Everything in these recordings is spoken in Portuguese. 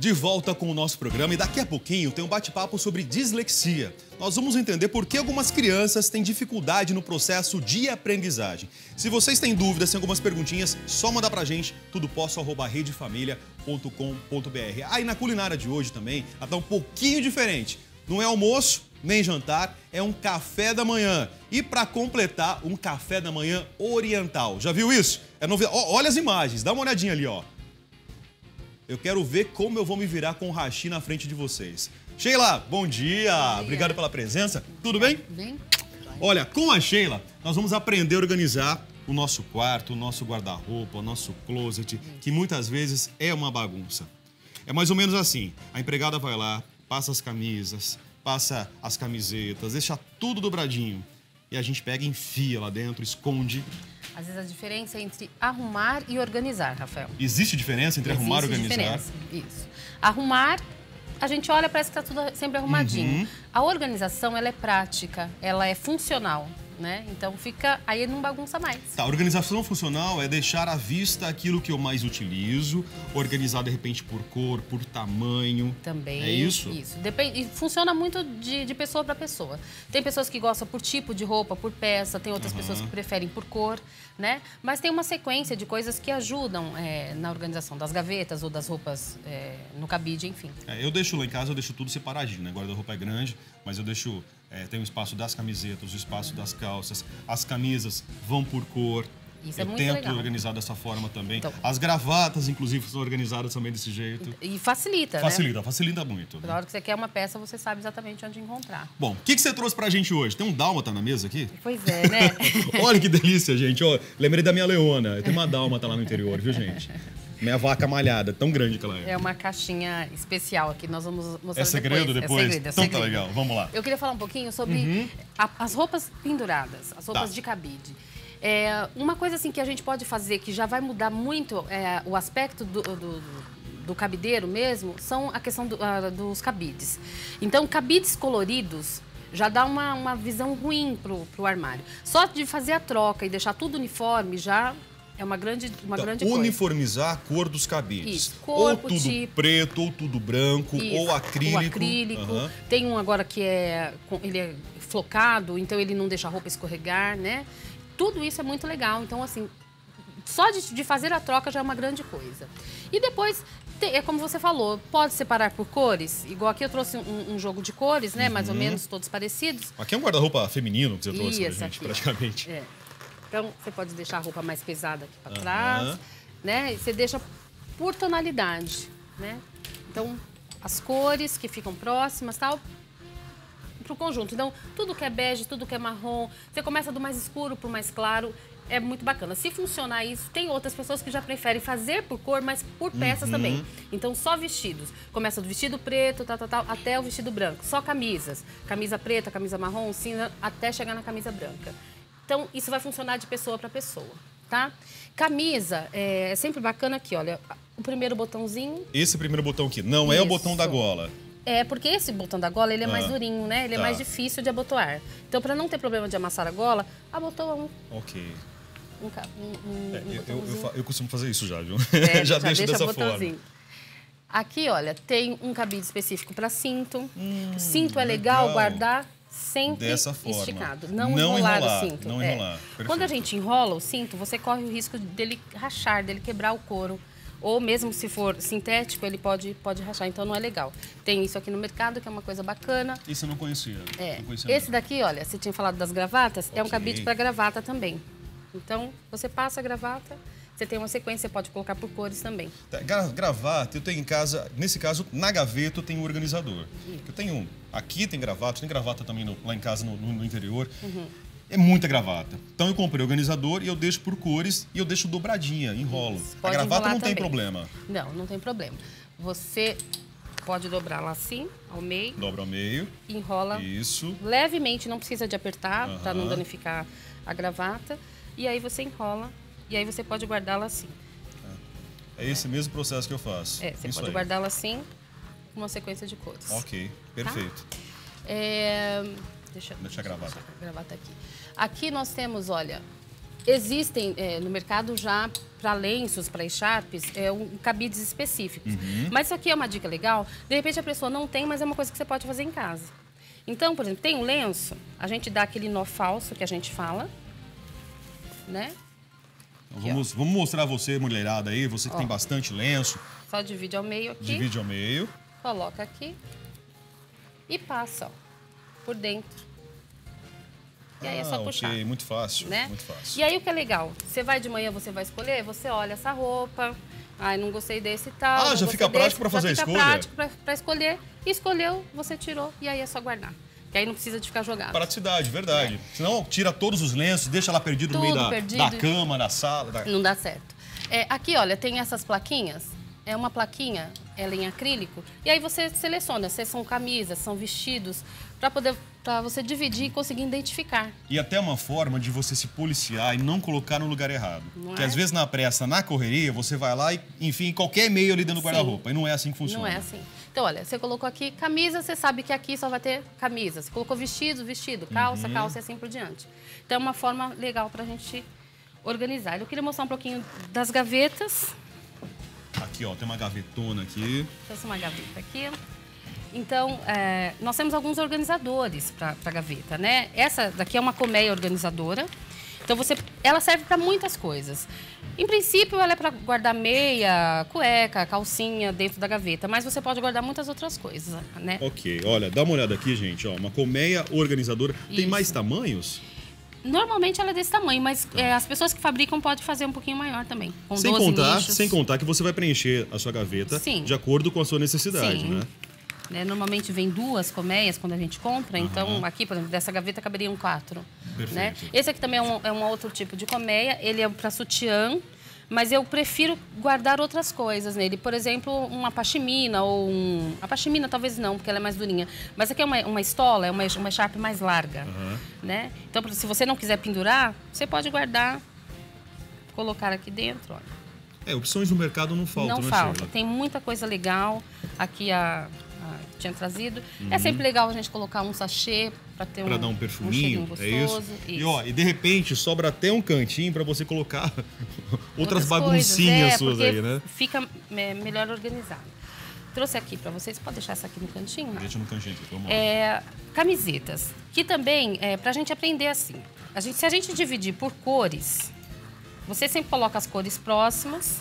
De volta com o nosso programa e daqui a pouquinho tem um bate-papo sobre dislexia. Nós vamos entender por que algumas crianças têm dificuldade no processo de aprendizagem. Se vocês têm dúvidas, tem algumas perguntinhas, só mandar pra gente, tudoposso@redefamilia.com.br. Aí na culinária de hoje também, ela tá um pouquinho diferente. Não é almoço, nem jantar, é um café da manhã. E para completar, um café da manhã oriental. Já viu isso? É novidade. Olha as imagens, dá uma olhadinha ali, ó. Eu quero ver como eu vou me virar com o hashi na frente de vocês. Sheila, bom dia. Obrigado pela presença. Tudo bem? Bem. Olha, com a Sheila, nós vamos aprender a organizar o nosso quarto, o nosso guarda-roupa, o nosso closet, que muitas vezes é uma bagunça. É mais ou menos assim, a empregada vai lá, passa as camisas, passa as camisetas, deixa tudo dobradinho. E a gente pega e enfia lá dentro, esconde. Às vezes a diferença é entre arrumar e organizar, Rafael. Existe diferença entre arrumar e organizar? Existe diferença, isso. Arrumar, a gente olha, parece que está tudo sempre arrumadinho. A organização, ela é prática, ela é funcional, né? Então fica, aí não bagunça mais. Tá, a organização funcional é deixar à vista aquilo que eu mais utilizo, organizar de repente por cor, por tamanho. Também. É isso? Isso. Depende, e funciona muito de pessoa para pessoa. Tem pessoas que gostam por tipo de roupa, por peça, tem outras pessoas que preferem por cor, né? Mas tem uma sequência de coisas que ajudam na organização das gavetas ou das roupas no cabide, enfim. Eu deixo lá em casa, eu deixo tudo separadinho, né? Guarda-roupa é grande, mas eu deixo... tem o espaço das camisetas, o espaço das calças, as camisas vão por cor. Isso é muito legal. Eu legal. tento organizar dessa forma também. Então, as gravatas, inclusive, são organizadas também desse jeito. E facilita, Facilita, né? facilita muito. Na hora que você quer uma peça, você sabe exatamente onde encontrar. Bom, o que você trouxe pra gente hoje? Tem um dálmata na mesa aqui? Pois é, né? Olha que delícia, gente. Ó, lembrei da minha leona. Tem uma dálmata lá no interior, viu, gente? Minha vaca malhada, tão grande que ela é. É uma caixinha especial aqui, nós vamos mostrar É segredo depois? É segredo, então tá legal, vamos lá. Eu queria falar um pouquinho sobre as roupas penduradas, as roupas de cabide. Uma coisa assim que a gente pode fazer, que já vai mudar muito o aspecto do cabideiro mesmo, são a questão dos cabides. Então, cabides coloridos já dá uma visão ruim pro armário. Só de fazer a troca e deixar tudo uniforme já... É uma grande coisa. Uniformizar a cor dos cabides. Isso, cor, ou tudo preto, ou tudo branco, isso, ou acrílico. O acrílico. Tem um agora que ele é flocado, então ele não deixa a roupa escorregar, né? Tudo isso é muito legal. Então, assim, só de fazer a troca já é uma grande coisa. E depois, é como você falou, pode separar por cores. Igual aqui eu trouxe um jogo de cores, né? Mais ou menos, todos parecidos. Aqui é um guarda-roupa feminino que você trouxe pra gente, aqui, praticamente. Então, você pode deixar a roupa mais pesada aqui para trás, né? E você deixa por tonalidade, né? Então, as cores que ficam próximas, tal, pro conjunto. Então, tudo que é bege, tudo que é marrom, você começa do mais escuro pro mais claro, é muito bacana. Se funcionar isso, tem outras pessoas que já preferem fazer por cor, mas por peças também. Então, só vestidos. Começa do vestido preto, tal, até o vestido branco. Só camisas. Camisa preta, camisa marrom, cinza, até chegar na camisa branca. Então, isso vai funcionar de pessoa para pessoa, tá? Camisa, é sempre bacana aqui, olha, o primeiro botãozinho. Esse primeiro botão aqui, não é o botão da gola. É, porque esse botão da gola, ele é mais durinho, né? Ele é mais difícil de abotoar. Então, para não ter problema de amassar a gola, abotoa Ok. botãozinho. Eu costumo fazer isso já, viu? Já deixo dessa botãozinho. forma. Aqui, olha, tem um cabide específico para cinto. O cinto é legal guardar sempre esticado. Não enrolar o cinto. Não enrolar. Quando a gente enrola o cinto, você corre o risco dele rachar, dele quebrar o couro. Ou mesmo se for sintético, ele pode rachar, então não é legal. Tem isso aqui no mercado, que é uma coisa bacana. Isso eu não conhecia. Não conhecia Esse daqui, olha, você tinha falado das gravatas, é um cabide para gravata também. Então, você passa a gravata, você tem uma sequência, você pode colocar por cores também. Gravata, eu tenho em casa, nesse caso, na gaveta eu tenho um organizador. Eu tenho, aqui tem gravata também lá em casa, no interior. É muita gravata. Então eu comprei o organizador e eu deixo por cores e eu deixo dobradinha, enrolo. A gravata não tem problema. Não, não tem problema. Você pode dobrar lá assim, ao meio. Dobra ao meio. Enrola. Isso. Levemente, não precisa de apertar, para não danificar a gravata. E aí você enrola e aí você pode guardá-la assim. É esse mesmo processo que eu faço. Você pode guardá-la assim, com uma sequência de cores. Ok, perfeito. Tá? Deixa a gravata aqui. Aqui nós temos, olha, existem no mercado já para lenços, para echarpes, cabides específicos. Mas isso aqui é uma dica legal. De repente a pessoa não tem, mas é uma coisa que você pode fazer em casa. Então, por exemplo, tem um lenço, a gente dá aquele nó falso que a gente fala, né? Então, vamos mostrar você, mulherada aí, você que tem bastante lenço. Só divide ao meio aqui. Divide ao meio. Coloca aqui e passa, ó, por dentro. E aí é só puxar. Ok, muito fácil, né? muito fácil. E aí o que é legal, você vai de manhã, você vai escolher, você olha essa roupa, ai, não gostei desse e tal. Ah, já fica prático para fazer a escolha? Já fica prático para escolher. Escolheu, você tirou e aí é só guardar. Que aí não precisa de ficar jogado. Praticidade, verdade. Senão tira todos os lenços, deixa lá perdido no meio da cama, da sala. Não dá certo. Aqui, olha, tem essas plaquinhas. É uma plaquinha, ela em acrílico. E aí você seleciona se são camisas, são vestidos, para você dividir e conseguir identificar. E até uma forma de você se policiar e não colocar no lugar errado. Porque às vezes na pressa, na correria, você vai lá e, enfim, qualquer meio ali dentro do guarda-roupa. E não é assim que funciona. Não é assim. Então, olha, você colocou aqui camisa, você sabe que aqui só vai ter camisa. Você colocou vestido, calça, calça e assim por diante. Então, é uma forma legal para a gente organizar. Eu queria mostrar um pouquinho das gavetas. Aqui, ó, tem uma gavetona aqui. Essa é uma gaveta aqui. Então, nós temos alguns organizadores para a gaveta, né? Essa daqui é uma colmeia organizadora. Então, ela serve para muitas coisas. Em princípio, ela é para guardar meia, cueca, calcinha dentro da gaveta, mas você pode guardar muitas outras coisas, né? Ok, olha, dá uma olhada aqui, gente, ó, uma colmeia organizadora. Tem Isso. mais tamanhos? Normalmente ela é desse tamanho, mas as pessoas que fabricam podem fazer um pouquinho maior também, com 12 nichos. Sem contar que você vai preencher a sua gaveta de acordo com a sua necessidade, né? Normalmente vem 2 colmeias quando a gente compra, então aqui, por exemplo, dessa gaveta caberiam 4. Perfeito. Né? Esse aqui também é um outro tipo de colmeia, ele é para sutiã, mas eu prefiro guardar outras coisas nele. Por exemplo, uma pashmina ou A pashmina talvez não, porque ela é mais durinha. Mas aqui é uma estola, é uma echarpe mais larga, né? Então, se você não quiser pendurar, você pode guardar, colocar aqui dentro, olha. Opções no mercado não faltam, Não né, falta, Sheila? tem muita coisa legal. Aqui tinha trazido. É sempre legal a gente colocar um sachê para ter dar um perfuminho, gostoso. é isso? E de repente sobra até um cantinho para você colocar outras baguncinhas suas aí, né? Fica melhor organizado. Trouxe aqui para vocês, pode deixar essa aqui no cantinho? Deixa no cantinho aqui, vamos camisetas, que também é para a gente aprender assim. Se a gente dividir por cores, você sempre coloca as cores próximas,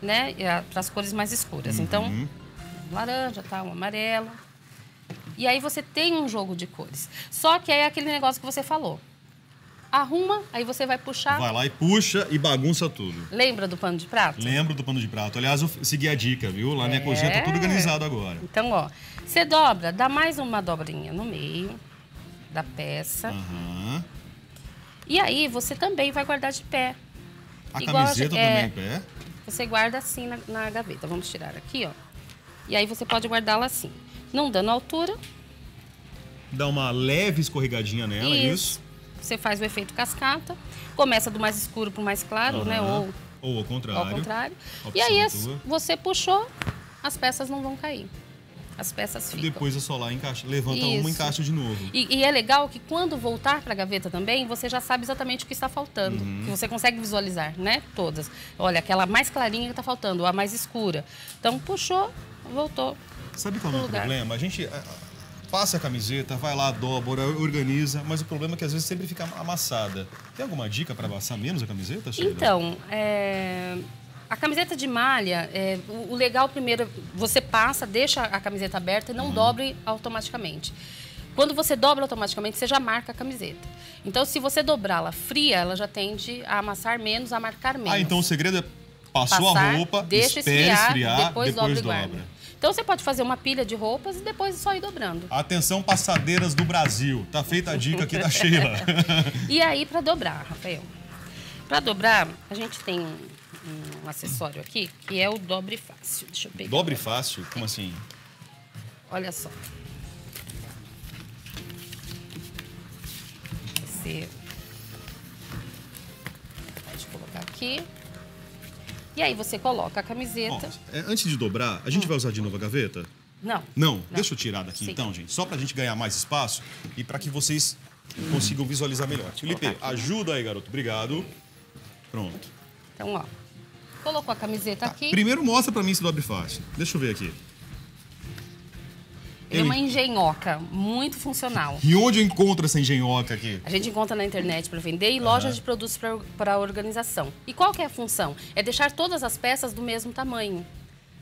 né? Para as cores mais escuras. Então, laranja, um amarelo. E aí você tem um jogo de cores. Só que é aquele negócio que você falou. Arruma, aí você vai puxar. Vai lá e puxa e bagunça tudo. Lembra do pano de prato? Lembro do pano de prato. Aliás, eu segui a dica, viu? Lá na minha cozinha tá tudo organizado agora. Então, ó, você dobra, dá mais uma dobrinha no meio da peça. E aí você também vai guardar de pé. A camiseta também em pé? Você guarda assim na gaveta. Vamos tirar aqui, ó. E aí você pode guardá-la assim. Não dando altura. Dá uma leve escorregadinha nela, isso. Você faz o efeito cascata. Começa do mais escuro para o mais claro, né? Ou ao contrário. Ao contrário. E aí você puxou, as peças não vão cair. As peças ficam. Depois é só lá levanta uma e encaixa de novo. E é legal que quando voltar para a gaveta também, você já sabe exatamente o que está faltando. Que você consegue visualizar, né? Todas. Olha, aquela mais clarinha que está faltando, a mais escura. Então, puxou, voltou. Sabe qual é o problema? A gente passa a camiseta, vai lá, dobra, organiza, mas o problema é que às vezes sempre fica amassada. Tem alguma dica para amassar menos a camiseta, Sheila? Então, a camiseta de malha, o legal primeiro, você passa, deixa a camiseta aberta e não dobre automaticamente. Quando você dobra automaticamente, você já marca a camiseta. Então, se você dobrá-la fria, ela já tende a amassar menos, a marcar menos. Então o segredo é passou a roupa, deixa esfriar, depois dobra e guarda. Então, você pode fazer uma pilha de roupas e depois só ir dobrando. Atenção, passadeiras do Brasil. Tá feita a dica aqui da Sheila. E aí, para dobrar, Rafael? Para dobrar, a gente tem um acessório aqui, que é o dobre fácil. Deixa eu pegar. Dobre fácil? Como assim? Olha só. Você pode colocar aqui. E aí você coloca a camiseta. Antes de dobrar, a gente vai usar de novo a gaveta? Não. Deixa eu tirar daqui então, gente. Só pra gente ganhar mais espaço e pra que vocês consigam visualizar melhor. Felipe, ajuda aí, garoto. Obrigado. Pronto. Então, ó, Colocou a camiseta aqui. Primeiro mostra pra mim se dobre fácil. Deixa eu ver aqui. Ele é uma engenhoca, muito funcional. E onde eu encontro essa engenhoca aqui? A gente encontra na internet para vender e lojas de produtos para organização. E qual que é a função? É deixar todas as peças do mesmo tamanho.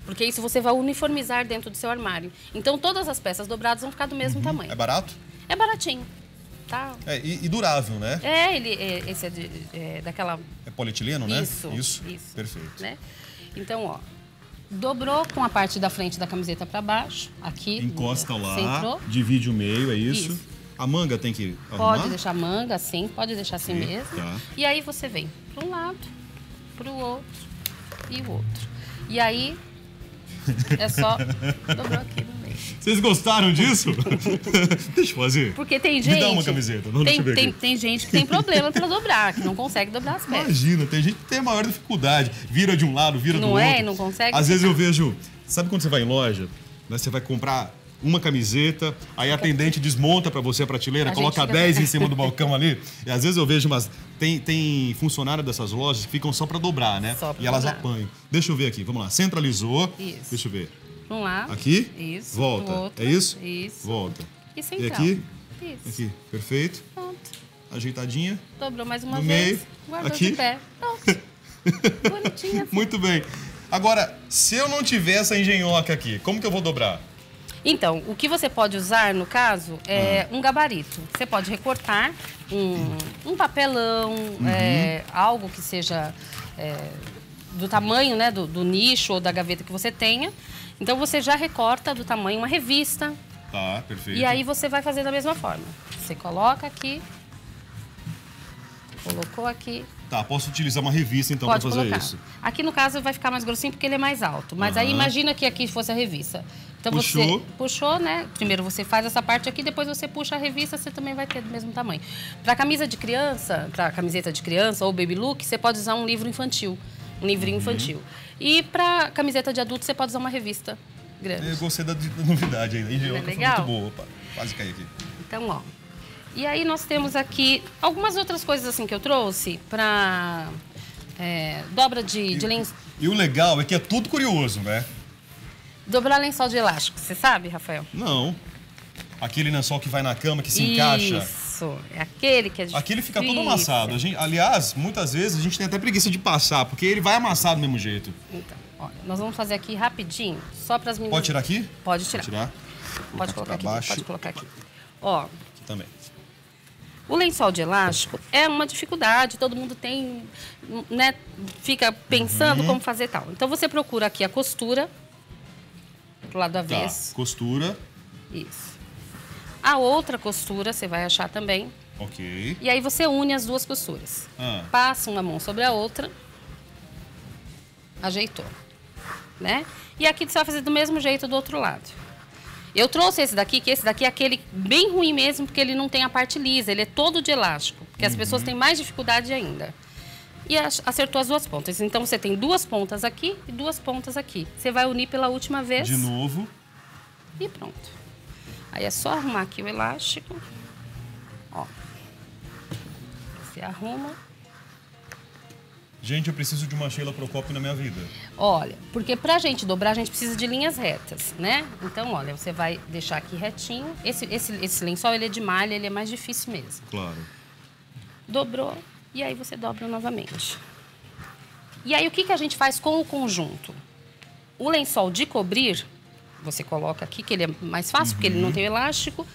Porque isso você vai uniformizar dentro do seu armário. Então, todas as peças dobradas vão ficar do mesmo tamanho. É barato? É baratinho. Tá? E durável, né? Esse é daquela... É polietileno, né? Isso. Perfeito. Né? Então, ó, dobrou com a parte da frente da camiseta para baixo, aqui. Encosta lá, centrou. divide o meio, é isso? A manga tem que arrumar? Pode deixar manga assim, pode deixar assim mesmo. Tá. E aí você vem para um lado, para o outro e o outro. E aí é só dobrou aqui no meio. Vocês gostaram disso? Deixa eu fazer. Porque tem gente... Me dá uma camiseta. Não, deixa eu ver aqui. Tem gente que tem problema para dobrar, que não consegue dobrar as peças. Imagina, tem gente que tem a maior dificuldade. Vira de um lado, vira do outro. Não é? Não consegue? Às vezes eu vejo... Sabe quando você vai em loja? Né, você vai comprar uma camiseta, aí a atendente desmonta para você a prateleira, coloca 10 em cima do balcão ali. E às vezes eu vejo umas... Tem funcionário dessas lojas que ficam só para dobrar, né? Só pra e elas dobrar. apanham. Deixa eu ver aqui, vamos lá. Centralizou. Isso. Deixa eu ver. Vamos lá. Aqui. Isso. Volta. Do outro. É isso? Isso. Volta. E central. E aqui? Isso. Aqui. Perfeito. Pronto. Ajeitadinha. Dobrou mais uma No vez. meio. Guardou Aqui. de pé. Pronto. Bonitinha. Assim. Muito bem. Agora, se eu não tiver essa engenhoca aqui, como que eu vou dobrar? Então, o que você pode usar, no caso, é um gabarito. Você pode recortar um papelão, algo que seja do tamanho, né, do nicho ou da gaveta que você tenha. Então, você já recorta do tamanho uma revista. Tá, perfeito. E aí, você vai fazer da mesma forma. Você coloca aqui, colocou aqui. Tá, posso utilizar uma revista, então, para Pode fazer colocar. isso. Aqui, no caso, vai ficar mais grossinho porque ele é mais alto. Mas aí, imagina que aqui fosse a revista. Então, Puxou. você puxou, né? Primeiro você faz essa parte aqui, depois você puxa a revista, você também vai ter do mesmo tamanho. Para camisa de criança, para camiseta de criança ou baby look, você pode usar um livro infantil, um livrinho infantil. E para camiseta de adulto, você pode usar uma revista grande. Eu gostei da novidade aí. A engenhoca foi legal? muito boa. Opa, quase caí aqui. Então, ó. E aí nós temos aqui algumas outras coisas assim que eu trouxe para dobra de lençol. E o legal é que é tudo curioso, né? Dobrar lençol de elástico, você sabe, Rafael? Não. Aquele lençol que vai na cama, que se encaixa. Isso, é aquele que é difícil. Aquele fica todo amassado. Aliás, muitas vezes a gente tem até preguiça de passar, porque ele vai amassar do mesmo jeito. Então, olha, nós vamos fazer aqui rapidinho, só para as meninas... Pode tirar aqui? Pode tirar. Pode tirar. Pode colocar aqui, baixo. pode colocar aqui. Ó, Aqui também. o lençol de elástico é uma dificuldade, todo mundo tem, né, fica pensando como fazer tal. Então, você procura aqui a costura, pro lado Tá, avesso. costura. Isso. A outra costura você vai achar também. Ok. E aí você une as duas costuras. Ah. Passa uma mão sobre a outra. Ajeitou. Né? E aqui você vai fazer do mesmo jeito do outro lado. Eu trouxe esse daqui, que esse daqui é aquele bem ruim mesmo, porque ele não tem a parte lisa, ele é todo de elástico, porque as pessoas têm mais dificuldade ainda. E acertou as duas pontas. Então, você tem duas pontas aqui e duas pontas aqui. Você vai unir pela última vez. De novo. E pronto. Aí é só arrumar aqui o elástico. Ó. Você arruma. Gente, eu preciso de uma Sheila Procopio na minha vida. Olha, porque pra gente dobrar, a gente precisa de linhas retas, né? Então, olha, você vai deixar aqui retinho. Esse lençol, ele é de malha, ele é mais difícil mesmo. Claro. Dobrou, e aí você dobra novamente. E aí, o que a gente faz com o conjunto? O lençol de cobrir, você coloca aqui, que ele é mais fácil, porque ele não tem elástico,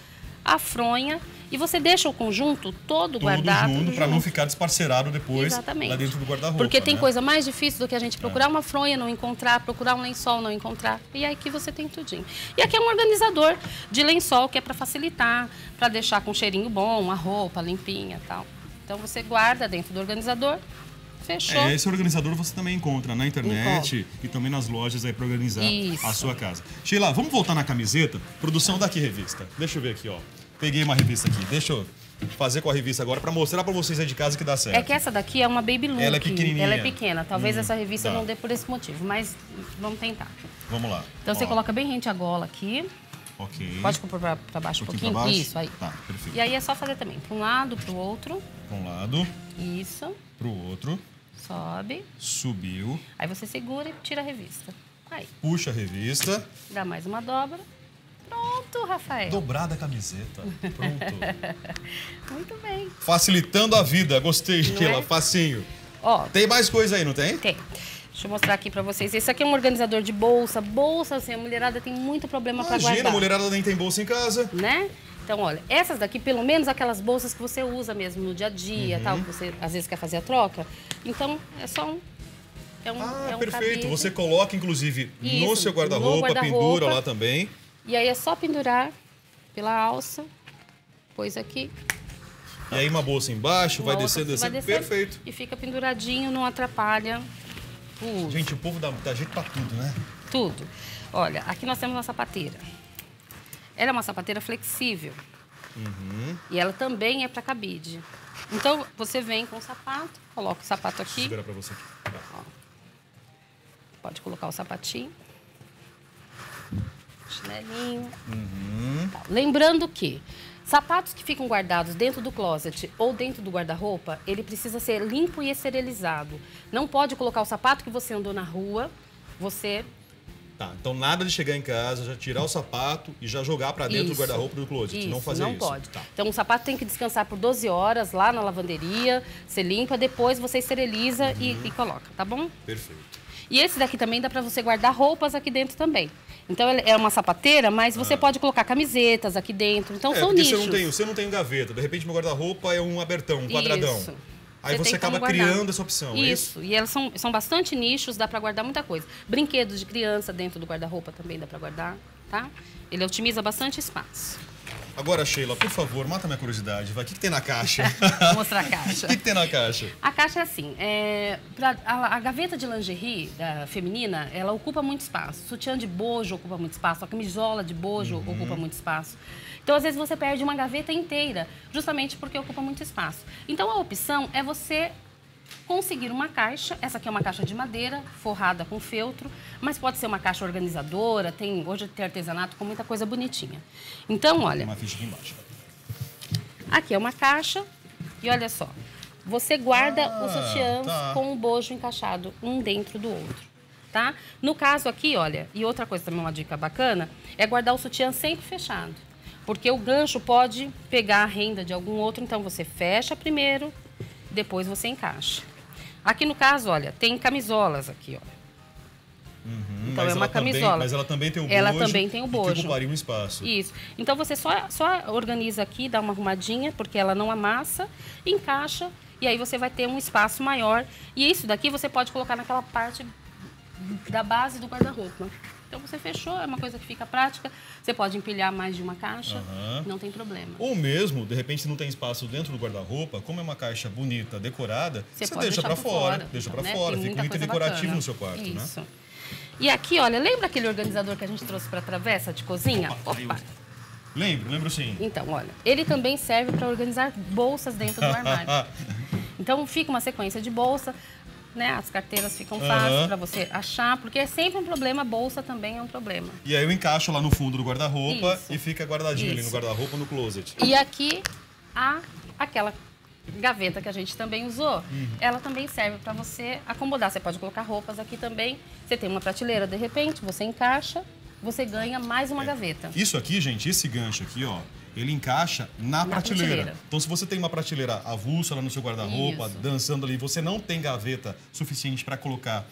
a fronha, e você deixa o conjunto todo guardado. Junto, para não ficar desparcerado depois. Exatamente. Lá dentro do guarda-roupa. Porque tem né? coisa mais difícil do que a gente procurar uma fronha, não encontrar, procurar um lençol, não encontrar. E aí aqui você tem tudinho. E aqui é um organizador de lençol, que é para facilitar, para deixar com cheirinho bom, a roupa limpinha e tal. Então você guarda dentro do organizador, fechou. Esse organizador você também encontra na internet e também nas lojas aí para organizar a sua casa. Sheila, vamos voltar na camiseta? Produção daqui revista. Deixa eu ver aqui, ó. Peguei uma revista aqui. Deixa eu fazer com a revista agora para mostrar para vocês aí de casa que dá certo. É que essa daqui é uma baby look. Ela é pequenininha. Ela é pequena. Talvez essa revista tá. não dê por esse motivo, mas vamos tentar. Vamos lá. Então ó. você coloca bem rente a gola aqui. Ok. Pode pôr para baixo um pouquinho. Pra baixo? Isso, aí. Tá, perfeito. E aí é só fazer também. Para um lado, para o outro. Para um lado, Isso. para o outro. Sobe. Subiu. Aí você segura e tira a revista. Aí. Puxa a revista. Dá mais uma dobra. Pronto, Rafael. Dobrada a camiseta. Pronto. Muito bem. Facilitando a vida. Gostei, Sheila. é? Facinho. Ó, Tem mais coisa aí, não tem? tem. Deixa eu mostrar aqui pra vocês. Esse aqui é um organizador de bolsa. Bolsa, assim, a mulherada tem muito problema pra Imagina, a guardar. mulherada nem tem bolsa em casa. Né? Então, olha, essas daqui, pelo menos aquelas bolsas que você usa mesmo no dia a dia, tal, que você às vezes quer fazer a troca. Então, é só um... É um Perfeito. cabide. Você coloca, inclusive, no Isso, seu no guarda-roupa, guarda-roupa. pendura lá também. E aí é só pendurar pela alça, pôs aqui. E aí uma bolsa embaixo, vai uma outra descendo, vai descendo. descendo Perfeito. E fica penduradinho, não atrapalha o uso. Gente, o povo dá jeito pra tudo, né? Tudo. Olha, aqui nós temos uma sapateira. Ela é uma sapateira flexível. E ela também é para cabide. Então, você vem com o sapato, coloca o sapato aqui. Vou segurar pra você aqui. Ó. Pode colocar o sapatinho. Chinelinho. Tá. Lembrando que sapatos que ficam guardados dentro do closet ou dentro do guarda-roupa, ele precisa ser limpo e esterilizado. Não pode colocar o sapato que você andou na rua, você... Tá, então nada de chegar em casa, já tirar o sapato e já jogar pra dentro do Isso. guarda-roupa do closet. Isso, Não fazer não isso. pode. Tá. Então, o sapato tem que descansar por 12 horas lá na lavanderia, você limpa, depois você esteriliza e coloca, tá bom? Perfeito. E esse daqui também dá para você guardar roupas aqui dentro também. Então, é uma sapateira, mas você pode colocar camisetas aqui dentro. Então, são porque nichos. você não tem gaveta. De repente, meu guarda-roupa é um abertão, um quadradão. Isso. Aí você tem como acaba guardar. criando essa opção, é isso? Isso, e elas são bastante nichos, dá para guardar muita coisa. Brinquedos de criança dentro do guarda-roupa também dá para guardar, tá? Ele otimiza bastante espaço. Agora, Sheila, por favor, mata minha curiosidade. Vai. O que tem na caixa? Vou mostrar a caixa. O que tem na caixa? A caixa é assim, a gaveta de lingerie feminina, ela ocupa muito espaço. O sutiã de bojo ocupa muito espaço, a camisola de bojo ocupa muito espaço. Então, às vezes, você perde uma gaveta inteira, justamente porque ocupa muito espaço. Então, a opção é você conseguir uma caixa. Essa aqui é uma caixa de madeira, forrada com feltro, mas pode ser uma caixa organizadora. Hoje tem artesanato com muita coisa bonitinha. Então, olha... Tem uma ficha aqui embaixo. Aqui é uma caixa e olha só, você guarda os sutiãs tá. com o bojo encaixado um dentro do outro, tá? No caso aqui, olha, e outra coisa também, uma dica bacana, é guardar o sutiã sempre fechado, porque o gancho pode pegar a renda de algum outro, então você fecha primeiro, depois você encaixa. Aqui no caso, olha, tem camisolas aqui, ó. Então Mas é uma ela também- camisola. mas ela também tem o bojo. Ela também tem o bojo. Que ocuparia um espaço. Isso. Então você só organiza aqui, dá uma arrumadinha, porque ela não amassa, encaixa, e aí você vai ter um espaço maior. E isso daqui você pode colocar naquela parte da base do guarda-roupa. Então você fechou, é uma coisa que fica prática. Você pode empilhar mais de uma caixa, não tem problema. Ou mesmo, de repente, se não tem espaço dentro do guarda-roupa, como é uma caixa bonita, decorada, você pode deixa deixar pra por fora. Deixa pra né? fora. Tem Fica muita um item coisa decorativo bacana. no seu quarto, né? Isso. E aqui, olha, lembra aquele organizador que a gente trouxe para travessa de cozinha? Opa. Lembro sim. Então, olha, ele também serve para organizar bolsas dentro do armário. Então, fica uma sequência de bolsa, né? As carteiras ficam fáceis para você achar, porque é sempre um problema, bolsa também é um problema. E aí eu encaixo lá no fundo do guarda-roupa Isso. e fica guardadinho ali no Isso. guarda-roupa no closet. E aqui, aquela gaveta que a gente também usou, ela também serve para você acomodar. Você pode colocar roupas aqui também. Você tem uma prateleira, de repente, você encaixa, você ganha mais uma gaveta. Isso aqui, gente, esse gancho aqui, ó, ele encaixa na prateleira. Então, se você tem uma prateleira avulsa lá no seu guarda-roupa, Isso. dançando ali, você não tem gaveta suficiente para colocar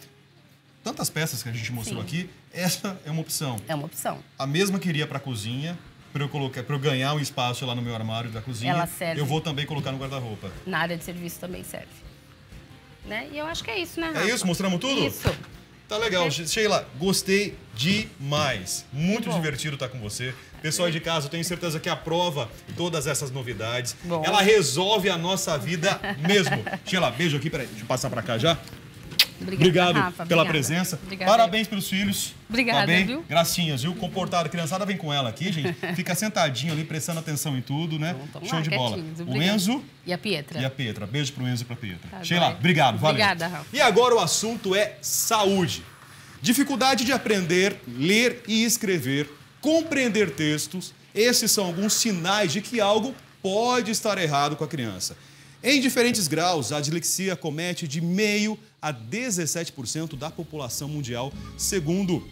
tantas peças que a gente mostrou aqui, essa é uma opção. É uma opção. A mesma que iria para a cozinha, para eu ganhar um espaço lá no meu armário da cozinha, Ela serve. eu vou também colocar no guarda-roupa. Na área de serviço também serve. Né? E eu acho que é isso, né, É Rafa? isso? Mostramos tudo? Isso. Tá legal. Sheila, gostei demais. Muito Que bom. divertido estar com você. Pessoal de casa, eu tenho certeza que aprova todas essas novidades. Bom. Ela resolve a nossa vida mesmo. Sheila, beijo aqui. Peraí, deixa eu passar pra cá já. Obrigado Rafa, pela obrigada. presença. Obrigada. Parabéns pelos filhos. Obrigada, tá bem? viu? Gracinhas, viu? Comportado. Criançada vem com ela aqui, gente. Fica sentadinho ali, prestando atenção em tudo, né? Então, tamo Show lá, de bola. quietinhos. O Obrigada. Enzo E a Pietra. e a Petra. Beijo pro Enzo e pra Petra. Tá Sheila, bem. obrigado. Valeu. Obrigada, Rafa. E agora o assunto é saúde. Dificuldade de aprender, ler e escrever, compreender textos. Esses são alguns sinais de que algo pode estar errado com a criança. Em diferentes graus, a dislexia acomete de 0,5% a 17% da população mundial, segundo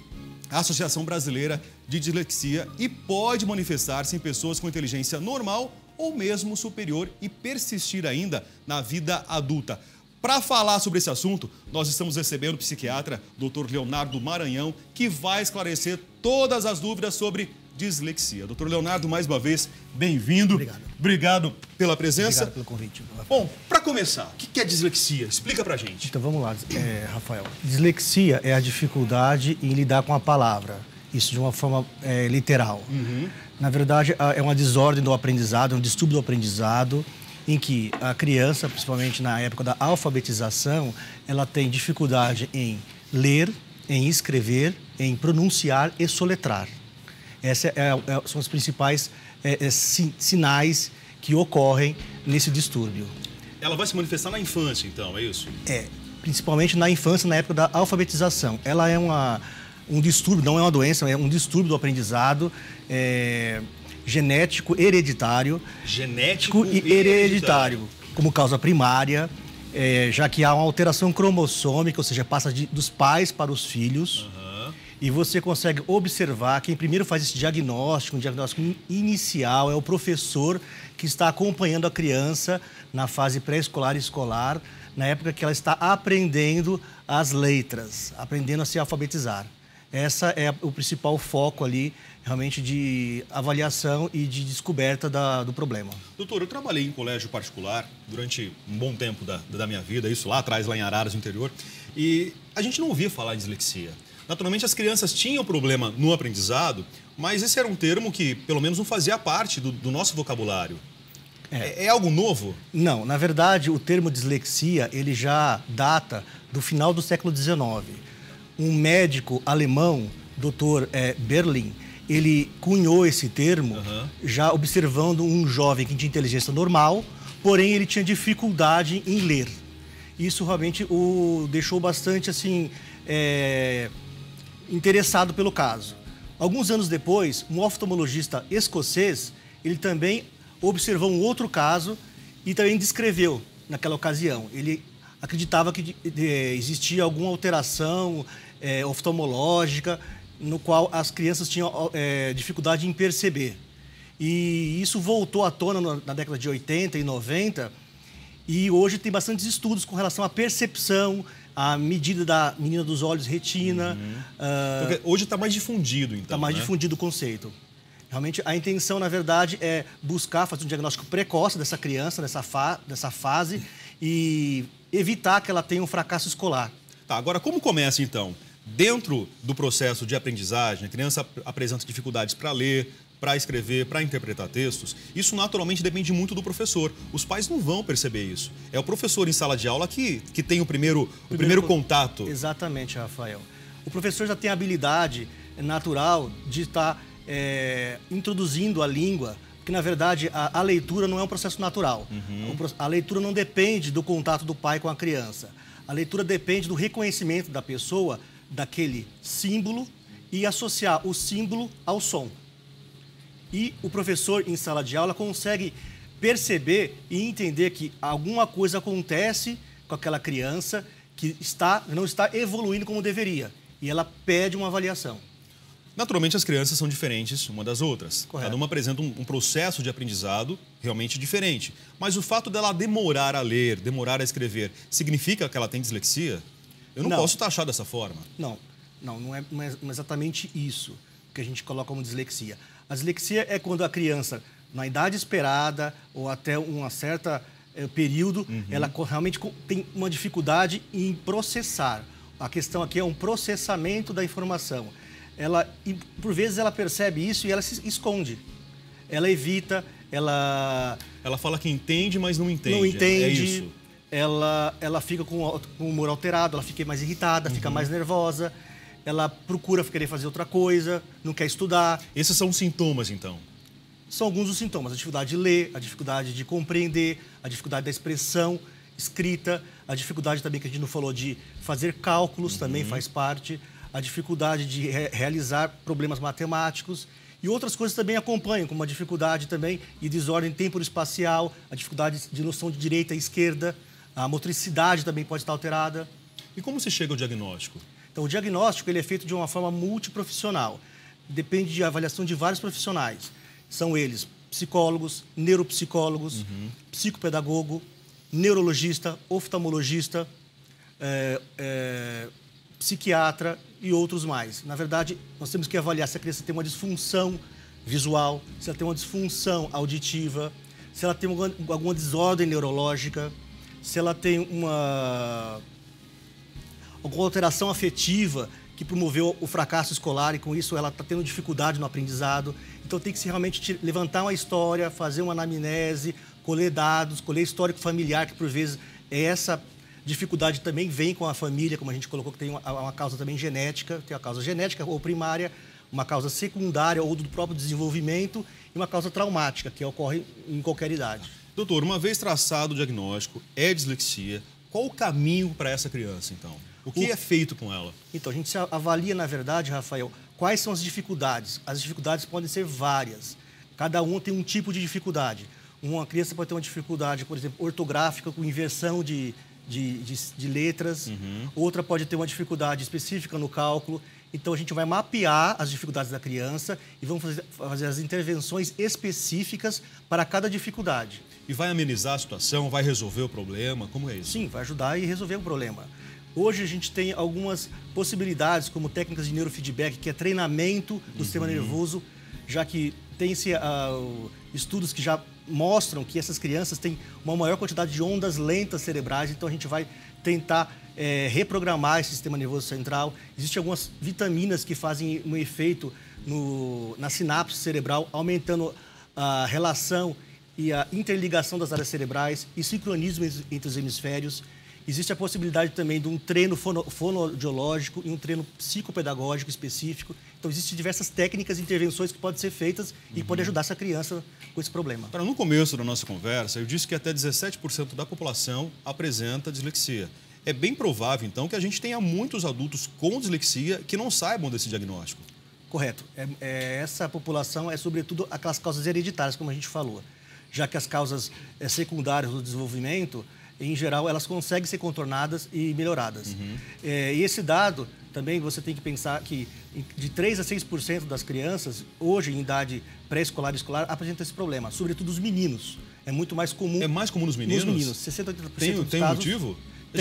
a Associação Brasileira de Dislexia, e pode manifestar-se em pessoas com inteligência normal ou mesmo superior e persistir ainda na vida adulta. Para falar sobre esse assunto, nós estamos recebendo o psiquiatra Dr. Leonardo Maranhão, que vai esclarecer todas as dúvidas sobre dislexia. Dr. Leonardo, mais uma vez, bem-vindo. Obrigado. Obrigado pela presença. Obrigado pelo convite. Bom, para começar, o que é dislexia? Explica pra gente. Então vamos lá, Rafael. Dislexia é a dificuldade em lidar com a palavra. Isso de uma forma literal. Na verdade, é uma desordem do aprendizado, é um distúrbio do aprendizado, em que a criança, principalmente na época da alfabetização, ela tem dificuldade em ler, em escrever, em pronunciar e soletrar. Esses são os principais sinais que ocorrem nesse distúrbio. Ela vai se manifestar na infância, então, é isso? Principalmente na infância, na época da alfabetização. Ela é um distúrbio, não é uma doença, é um distúrbio do aprendizado genético hereditário. Genético e hereditário, como causa primária, já que há uma alteração cromossômica, ou seja, passa dos pais para os filhos. E você consegue observar, quem primeiro faz esse diagnóstico, um diagnóstico inicial, é o professor que está acompanhando a criança na fase pré-escolar e escolar, na época que ela está aprendendo as letras, aprendendo a se alfabetizar. Essa é o principal foco ali, realmente, de avaliação e de descoberta do problema. Doutor, eu trabalhei em colégio particular durante um bom tempo da minha vida, isso lá atrás, lá em Araras, no interior, e a gente não ouvia falar em dislexia. Naturalmente, as crianças tinham problema no aprendizado, mas esse era um termo que, pelo menos, não fazia parte do nosso vocabulário. É algo novo? Não, na verdade, o termo dislexia, ele já data do final do século XIX. Um médico alemão, Dr. Berlin, ele cunhou esse termo já observando um jovem que tinha inteligência normal, porém ele tinha dificuldade em ler. Isso realmente o deixou bastante assim interessado pelo caso. Alguns anos depois, um oftalmologista escocês, ele também observou um outro caso e também descreveu naquela ocasião. Ele acreditava que existia alguma alteração oftalmológica no qual as crianças tinham dificuldade em perceber. E isso voltou à tona na década de 80 e 90 e hoje tem bastantes estudos com relação à percepção, a medida da menina dos olhos, retina. Hoje está mais difundido, então. Está mais difundido o conceito. Realmente, a intenção, na verdade, é buscar fazer um diagnóstico precoce dessa criança, dessa fase, e evitar que ela tenha um fracasso escolar. Tá, agora, como começa, então? Dentro do processo de aprendizagem, a criança apresenta dificuldades para ler, para escrever, para interpretar textos, isso naturalmente depende muito do professor. Os pais não vão perceber isso. É o professor em sala de aula que tem o primeiro contato. Exatamente, Rafael. O professor já tem a habilidade natural de estar introduzindo a língua, porque, na verdade, a leitura não é um processo natural. A leitura não depende do contato do pai com a criança. A leitura depende do reconhecimento da pessoa, daquele símbolo, e associar o símbolo ao som. E o professor, em sala de aula, consegue perceber e entender que alguma coisa acontece com aquela criança que não está evoluindo como deveria. E ela pede uma avaliação. Naturalmente, as crianças são diferentes uma das outras. Correto. Cada uma apresenta um processo de aprendizado realmente diferente. Mas o fato dela demorar a ler, demorar a escrever, significa que ela tem dislexia? Eu não posso taxar dessa forma. Não é exatamente isso que a gente coloca como dislexia. A dislexia é quando a criança, na idade esperada ou até um certo período, ela realmente tem uma dificuldade em processar. A questão aqui é um processamento da informação. E por vezes ela percebe isso e ela se esconde. Ela evita, ela fala que entende, mas não entende. Não entende. É isso. Ela fica com o humor alterado, ela fica mais irritada, fica mais nervosa. Ela procura querer fazer outra coisa, não quer estudar. Esses são os sintomas, então? São alguns dos sintomas. A dificuldade de ler, a dificuldade de compreender, a dificuldade da expressão escrita, a dificuldade também que a gente não falou de fazer cálculos, também faz parte, a dificuldade de realizar problemas matemáticos. E outras coisas também acompanham, como a dificuldade também e desordem temporoespacial, a dificuldade de noção de direita e esquerda, a motricidade também pode estar alterada. E como se chega ao diagnóstico? Então, o diagnóstico ele é feito de uma forma multiprofissional. Depende de avaliação de vários profissionais. São eles psicólogos, neuropsicólogos, psicopedagogo, neurologista, oftalmologista, psiquiatra e outros mais. Na verdade, nós temos que avaliar se a criança tem uma disfunção visual, se ela tem uma disfunção auditiva, se ela tem alguma desordem neurológica, se ela tem alguma alteração afetiva que promoveu o fracasso escolar e, com isso, ela está tendo dificuldade no aprendizado. Então, tem que se realmente levantar uma história, fazer uma anamnese, colher dados, colher histórico familiar, que, por vezes, essa dificuldade também vem com a família, como a gente colocou, que tem uma causa também genética, tem a causa genética ou primária, uma causa secundária ou do próprio desenvolvimento e uma causa traumática, que ocorre em qualquer idade. Doutor, uma vez traçado o diagnóstico, é dislexia, qual o caminho para essa criança, então? O que é feito com ela? Então, a gente avalia, na verdade, Rafael, quais são as dificuldades. As dificuldades podem ser várias. Cada um tem um tipo de dificuldade. Uma criança pode ter uma dificuldade, por exemplo, ortográfica, com inversão de letras. Outra pode ter uma dificuldade específica no cálculo. Então, a gente vai mapear as dificuldades da criança e vamos fazer as intervenções específicas para cada dificuldade. E vai amenizar a situação, vai resolver o problema? Como é isso? Sim, vai ajudar a resolver o problema. Hoje a gente tem algumas possibilidades, como técnicas de neurofeedback, que é treinamento do sistema nervoso, já que tem-se estudos que já mostram que essas crianças têm uma maior quantidade de ondas lentas cerebrais, então a gente vai tentar reprogramar esse sistema nervoso central. Existem algumas vitaminas que fazem um efeito na sinapse cerebral, aumentando a relação e a interligação das áreas cerebrais e sincronismo entre os hemisférios. Existe a possibilidade também de um treino fonoaudiológico e um treino psicopedagógico específico. Então, existem diversas técnicas e intervenções que podem ser feitas e podem ajudar essa criança com esse problema. No começo da nossa conversa, eu disse que até 17% da população apresenta dislexia. É bem provável, então, que a gente tenha muitos adultos com dislexia que não saibam desse diagnóstico. Correto. Essa população é, sobretudo, aquelas causas hereditárias, como a gente falou. Já que as causas secundárias do desenvolvimento, em geral, elas conseguem ser contornadas e melhoradas. E esse dado, também você tem que pensar que de 3% a 6% das crianças, hoje, em idade pré-escolar e escolar, apresentam esse problema, sobretudo os meninos. É muito mais comum... É mais comum nos meninos? Nos meninos, 60% a 80% dos casos... Tem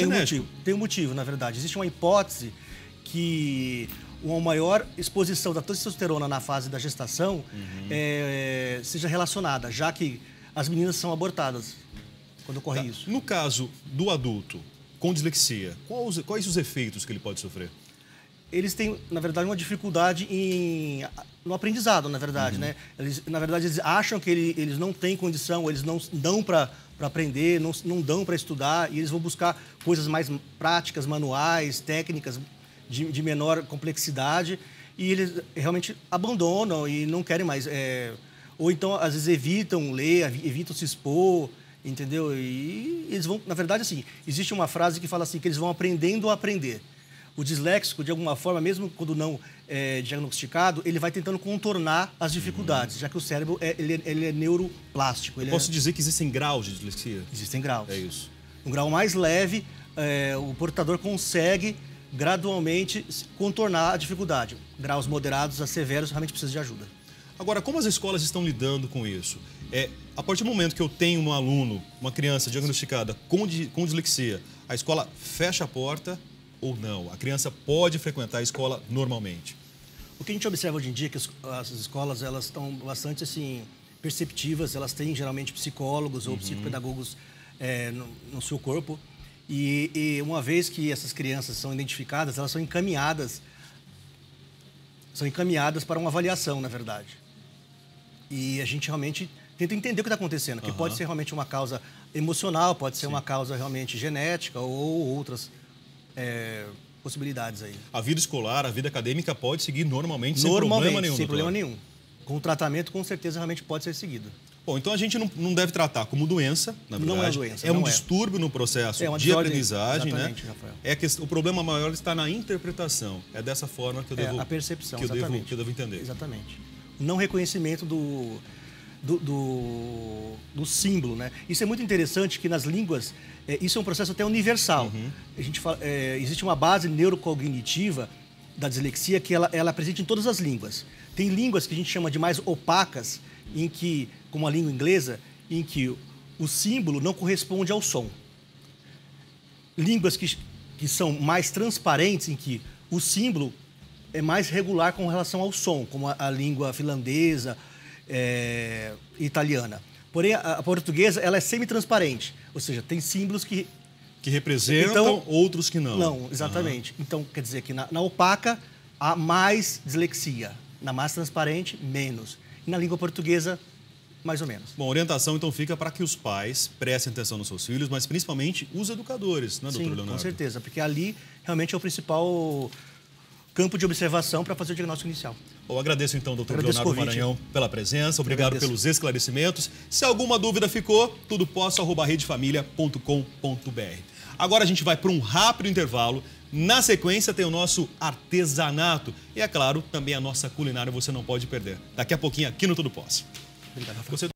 um motivo? Tem um motivo, na verdade. Existe uma hipótese que uma maior exposição da testosterona na fase da gestação seja relacionada, já que as meninas são abortadas quando ocorre isso. No caso do adulto com dislexia, quais os efeitos que ele pode sofrer? Eles têm, na verdade, uma dificuldade no aprendizado, na verdade, né? Na verdade, eles acham que eles não têm condição, eles não dão para aprender, não dão para estudar, e eles vão buscar coisas mais práticas, manuais, técnicas de menor complexidade, e eles realmente abandonam e não querem mais. Ou então, às vezes, evitam ler, evitam se expor, entendeu? E eles vão, na verdade, assim, existe uma frase que fala assim, que eles vão aprendendo a aprender. O disléxico, de alguma forma, mesmo quando não diagnosticado, ele vai tentando contornar as dificuldades, já que o cérebro ele é neuroplástico. Posso dizer que existem graus de dislexia? Existem graus. É isso. Um grau mais leve, o portador consegue gradualmente contornar a dificuldade. Graus moderados a severos realmente precisa de ajuda. Agora, como as escolas estão lidando com isso? A partir do momento que eu tenho um aluno, uma criança diagnosticada com dislexia, a escola fecha a porta ou não? A criança pode frequentar a escola normalmente? O que a gente observa hoje em dia é que as escolas elas estão bastante assim, perceptivas, elas têm geralmente psicólogos ou psicopedagogos no seu corpo. E uma vez que essas crianças são identificadas, elas são encaminhadas para uma avaliação, na verdade. E a gente realmente tenta entender o que está acontecendo, que pode ser realmente uma causa emocional, pode ser uma causa realmente genética ou outras possibilidades aí. A vida escolar, a vida acadêmica pode seguir normalmente, sem problema nenhum? Sem problema nenhum. Com o tratamento, com certeza, realmente pode ser seguido. Bom, então a gente não deve tratar como doença, na verdade. Não é doença. É um distúrbio no processo de aprendizagem, né? Rafael. O problema maior está na interpretação. É dessa forma que eu devo, a percepção, que eu devo entender. Exatamente. não reconhecimento do símbolo, né? Isso é muito interessante que nas línguas, isso é um processo até universal. A gente fala, existe uma base neurocognitiva da dislexia que ela é presente em todas as línguas. Tem línguas que a gente chama de mais opacas, em que, como a língua inglesa, em que o símbolo não corresponde ao som. Línguas que são mais transparentes, em que o símbolo é mais regular com relação ao som, como a língua finlandesa, italiana. Porém, a portuguesa ela é semi-transparente, ou seja, tem símbolos que representam, outros que não. Não, exatamente. Então, quer dizer que na opaca há mais dislexia, na mais transparente, menos. E na língua portuguesa, mais ou menos. Bom, a orientação então fica para que os pais prestem atenção nos seus filhos, mas principalmente os educadores, né, doutor Leonardo? Com certeza, porque ali realmente é o principal campo de observação para fazer o diagnóstico inicial. Eu agradeço então, doutor Leonardo Maranhão, pela presença, obrigado pelos esclarecimentos. Se alguma dúvida ficou, tudoposso@redefamilia.com.br. Agora a gente vai para um rápido intervalo. Na sequência tem o nosso artesanato e, é claro, também a nossa culinária você não pode perder. Daqui a pouquinho aqui no Tudo Posso. Obrigado. Você